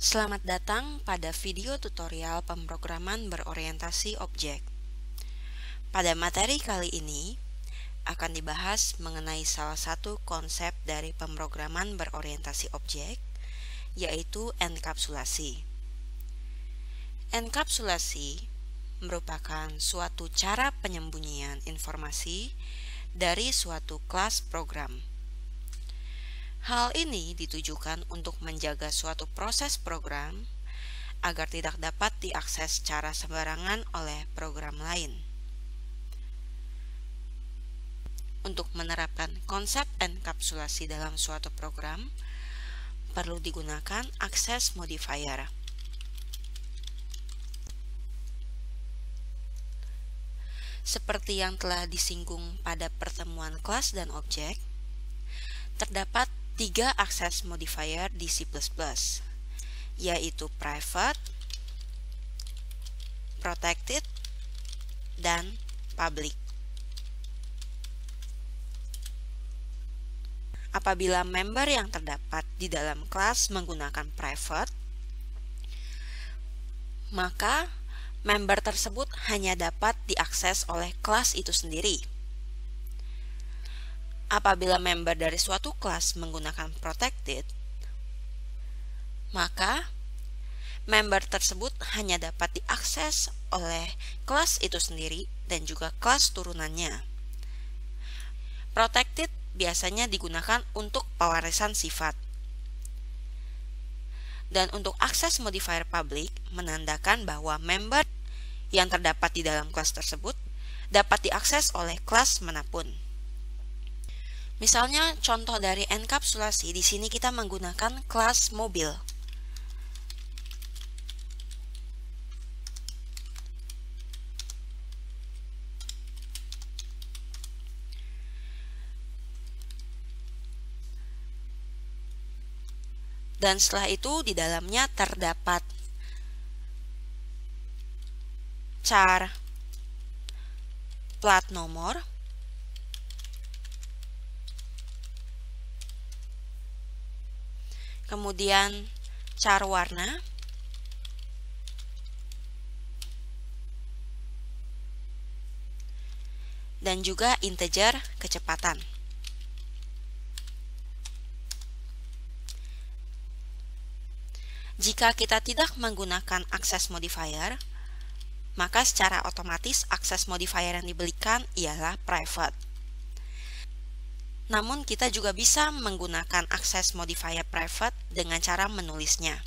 Selamat datang pada video tutorial pemrograman berorientasi objek. Pada materi kali ini akan dibahas mengenai salah satu konsep dari pemrograman berorientasi objek, yaitu enkapsulasi. Enkapsulasi merupakan suatu cara penyembunyian informasi dari suatu kelas program. Hal ini ditujukan untuk menjaga suatu proses program agar tidak dapat diakses secara sembarangan oleh program lain. Untuk menerapkan konsep enkapsulasi dalam suatu program, perlu digunakan access modifier. Seperti yang telah disinggung pada pertemuan kelas dan objek, terdapat 3 access modifier di C++, yaitu private, protected, dan public. Apabila member yang terdapat di dalam kelas menggunakan private, maka member tersebut hanya dapat diakses oleh kelas itu sendiri. Apabila member dari suatu kelas menggunakan protected, maka member tersebut hanya dapat diakses oleh kelas itu sendiri dan juga kelas turunannya. Protected biasanya digunakan untuk pewarisan sifat. Dan untuk access modifier public menandakan bahwa member yang terdapat di dalam kelas tersebut dapat diakses oleh kelas manapun. Misalnya contoh dari enkapsulasi, di sini kita menggunakan kelas mobil. Dan setelah itu di dalamnya terdapat char plat nomor, kemudian char warna, dan juga integer kecepatan. Jika kita tidak menggunakan access modifier, maka secara otomatis access modifier yang diberikan ialah private. Namun kita juga bisa menggunakan access modifier private dengan cara menulisnya.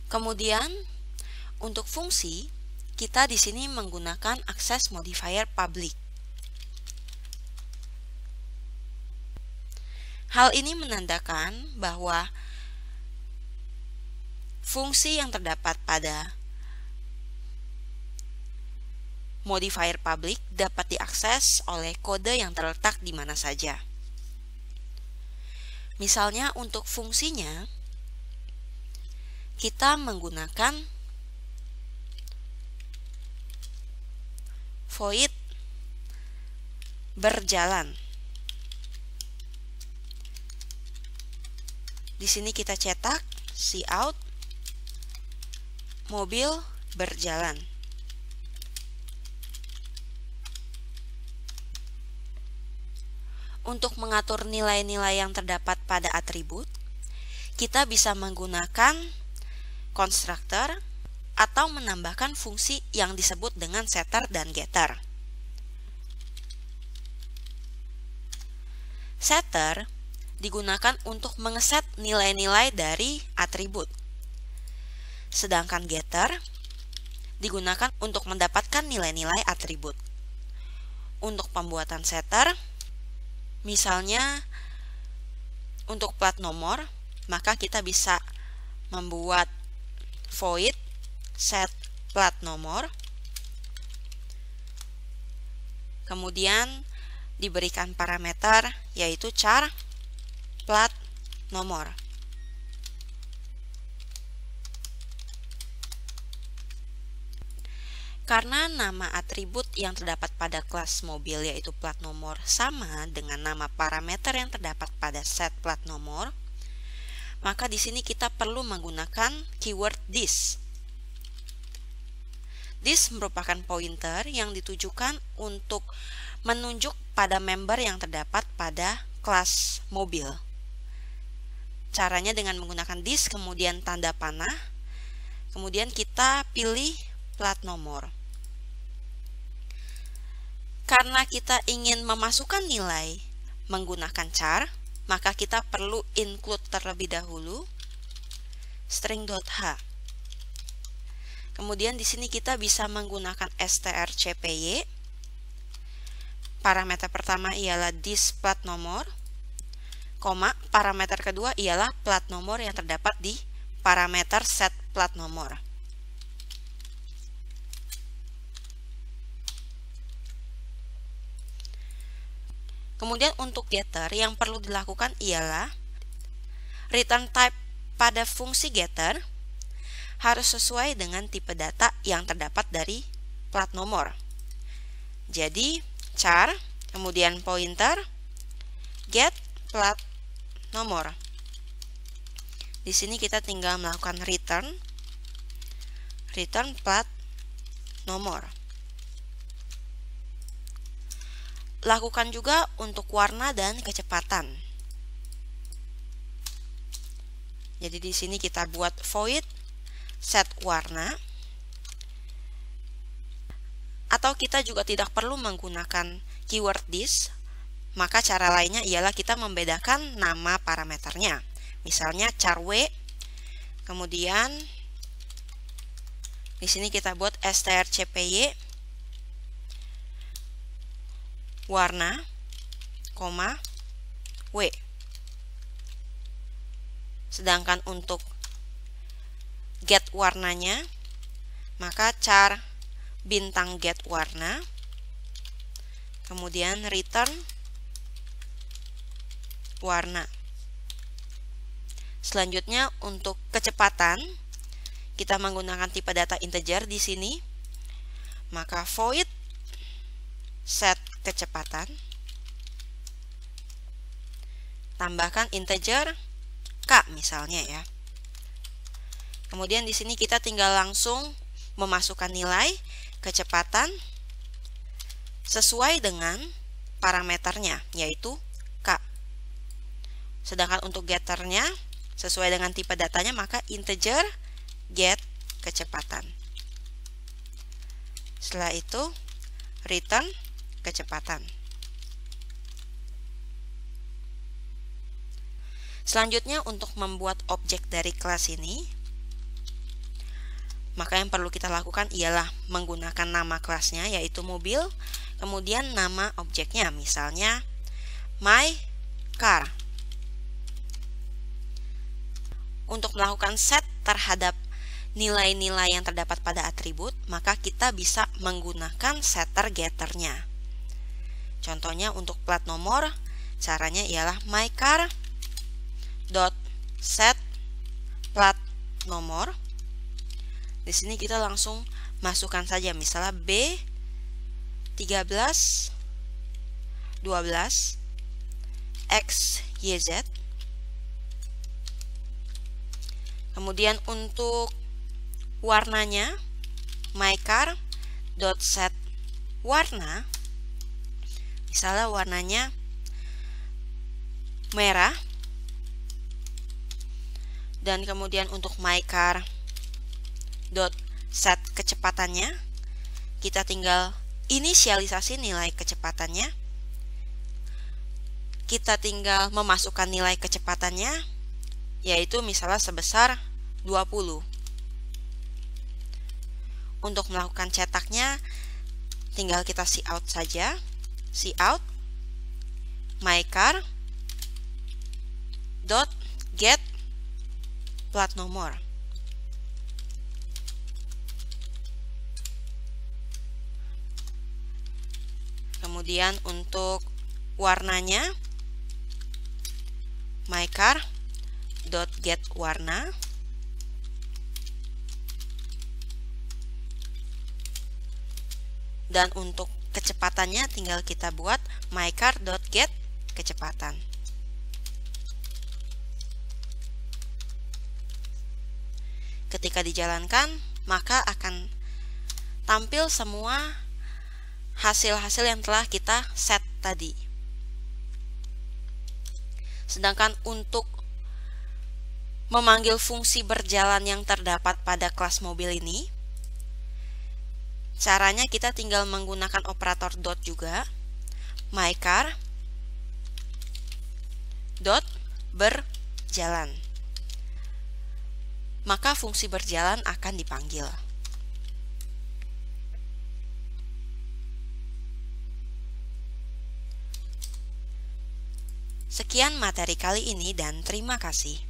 Kemudian untuk fungsi, kita di sini menggunakan access modifier public. Hal ini menandakan bahwa fungsi yang terdapat pada modifier public dapat diakses oleh kode yang terletak di mana saja. Misalnya untuk fungsinya, kita menggunakan void berjalan. Di sini kita cetak cout mobil berjalan. Untuk mengatur nilai-nilai yang terdapat pada atribut, kita bisa menggunakan konstruktor atau menambahkan fungsi yang disebut dengan setter dan getter. Setter digunakan untuk mengeset nilai-nilai dari atribut. Sedangkan getter digunakan untuk mendapatkan nilai-nilai atribut. Untuk pembuatan setter, misalnya untuk plat nomor, maka kita bisa membuat void set plat nomor, kemudian diberikan parameter yaitu char plat nomor. Karena nama atribut yang terdapat pada kelas mobil yaitu plat nomor sama dengan nama parameter yang terdapat pada set plat nomor, maka di sini kita perlu menggunakan keyword this. This merupakan pointer yang ditujukan untuk menunjuk pada member yang terdapat pada kelas mobil. Caranya dengan menggunakan this, kemudian tanda panah, kemudian kita pilih plat nomor. Karena kita ingin memasukkan nilai menggunakan char, maka kita perlu include terlebih dahulu string.h. Kemudian di sini kita bisa menggunakan strcpy. Parameter pertama ialah this plat nomor, parameter kedua ialah plat nomor yang terdapat di parameter set plat nomor. Kemudian untuk getter yang perlu dilakukan ialah return type pada fungsi getter harus sesuai dengan tipe data yang terdapat dari plat nomor. Jadi char, kemudian pointer, get plat nomor. Di sini kita tinggal melakukan return plat nomor. Lakukan juga untuk warna dan kecepatan. Jadi di sini kita buat void set warna, atau kita juga tidak perlu menggunakan keyword this. Maka cara lainnya ialah kita membedakan nama parameternya. Misalnya char w, kemudian di sini kita buat strcpy warna, w. Sedangkan untuk get warnanya, maka char bintang get warna, kemudian return warna. Selanjutnya untuk kecepatan, kita menggunakan tipe data integer di sini, maka void set kecepatan, tambahkan integer k misalnya ya. Kemudian di sini kita tinggal langsung memasukkan nilai kecepatan sesuai dengan parameternya yaitu k. Sedangkan untuk getternya sesuai dengan tipe datanya maka integer get kecepatan. Setelah itu return kecepatan. Selanjutnya untuk membuat objek dari kelas ini, maka yang perlu kita lakukan ialah menggunakan nama kelasnya yaitu mobil, kemudian nama objeknya misalnya my car. Untuk melakukan set terhadap nilai-nilai yang terdapat pada atribut, maka kita bisa menggunakan setter getternya. Contohnya untuk plat nomor, caranya ialah my car dot set plat nomor. Di sini kita langsung masukkan saja misalnya B 13 12 X Y Z. Kemudian untuk warnanya my car dot set warna, misalnya warnanya merah. Dan kemudian untuk my car dot set kecepatannya, kita tinggal inisialisasi nilai kecepatannya. Kita tinggal memasukkan nilai kecepatannya, yaitu misalnya sebesar 20. Untuk melakukan cetaknya, tinggal kita cout saja. Cout my car dot get plat nomor. Kemudian untuk warnanya my car dot get warna. Dan untuk kecepatannya tinggal kita buat mycar.get kecepatan. Ketika dijalankan, maka akan tampil semua hasil-hasil yang telah kita set tadi. Sedangkan untuk memanggil fungsi berjalan yang terdapat pada kelas mobil ini, caranya kita tinggal menggunakan operator dot juga, mycar dot berjalan. Maka fungsi berjalan akan dipanggil. Sekian materi kali ini dan terima kasih.